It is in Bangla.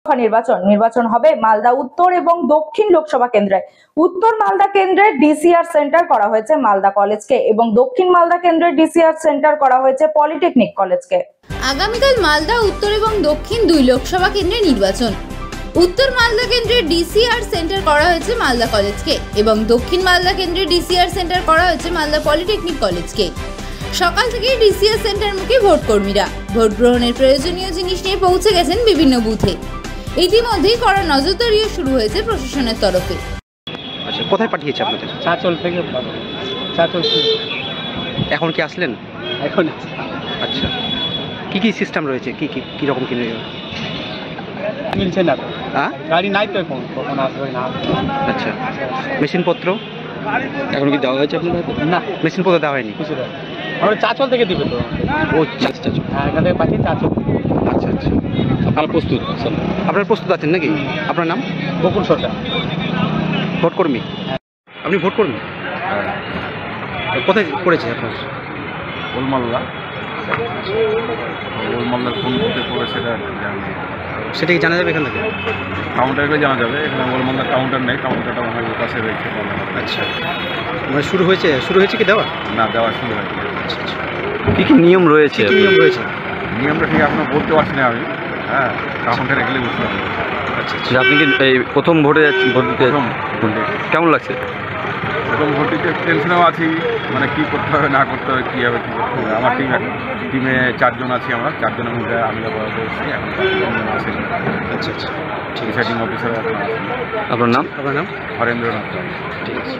লোকসভা নির্বাচন হবে মালদা উত্তর এবং দক্ষিণ লোকসভা কেন্দ্রে। উত্তর মালদা কেন্দ্রে ডিসিআর সেন্টার করা হয়েছে মালদা কলেজকে এবং দক্ষিণ মালদা কেন্দ্রে ডিসিআর সেন্টার করা হয়েছে পলিটেকনিক কলেজকে। আগামীকাল মালদা উত্তর এবং দক্ষিণ দুই লোকসভা কেন্দ্রে নির্বাচন। উত্তর মালদা কেন্দ্রে ডিসিআর সেন্টার করা হয়েছে মালদা কলেজকে এবং দক্ষিণ মালদা কেন্দ্রে ডিসিআর সেন্টার করা হয়েছে মালদা পলিটেকনিক কলেজকে। সকাল থেকে ডিসিআর সেন্টার মুখে ভোট কর্মীরা ভোট গ্রহণের প্রয়োজনীয় জিনিস নিয়ে পৌঁছে গেছেন বিভিন্ন বুথে। ইতিমধ্যেই কড়া নজরদারিও শুরু হয়েছে প্রশাসনের তরফে। আচ্ছা, কোথায় পাঠিয়েছে আপনাদের? চাঁচল থেকে। চাঁচল এখন কি আসলেন? এখন। আচ্ছা, কি সিস্টেম রয়েছে, কি রকম কিনে মিলছে না? হ্যাঁ, গাড়ি নাই তো এখন, কখন আসবে না। আচ্ছা, মেশিনপত্র এখন কি দেওয়া হয়েছে আপনাদের? না, মেশিনপত্র দেওয়া হয়নি। কিছু না, আমরা চাঁচল থেকে দিবে তো। ও আচ্ছা, হ্যাঁ, এখান থেকে পাঠিয়ে চাঁচল। আচ্ছা আচ্ছা, আপনারা প্রস্তুত আছেন নাকি? আপনার নাম? বকুল সরকার। ভোট কর্মী? আপনি ভোট কর্মী? কোথায় পড়েছে আপনার? ওলমাল্লার কোন বুথে পড়ে সেটা কি জানা যাবে এখান থেকে? কাউন্টারে গেলে জানা যাবে। এখানে ওলমাল্লার কাউন্টার নেই, কাউন্টারটা মনে হয় পাশে রয়েছে। আচ্ছা, মানে শুরু হয়েছে কি দেওয়া? না, দেওয়া শুরু হয়েছে। আচ্ছা আচ্ছা, কি নিয়ম রয়েছে? নিয়মটা ঠিক এখনো বলতে পারছি না আমি। হ্যাঁ, কাউন্টারে গেলে বুঝতে পারবো। আচ্ছা আচ্ছা, আপনি কি এই প্রথম ভোট দিতে কেমন লাগছে? প্রথম ভোট দিতে টেনশনেও আছি, মানে কী করতে হবে না করতে হবে, কী হবে কী করতে হবে। আমার টিমে 4 জন আছি, আমরা 4 জনের মধ্যে আমি এসেছি। এখন 4 জন আছে। আচ্ছা আচ্ছা, প্রিসাইডিং অফিসার এখন আছে। আপনার নাম? আপনার নাম? হরেন্দ্রনাথ। ঠিক আছে।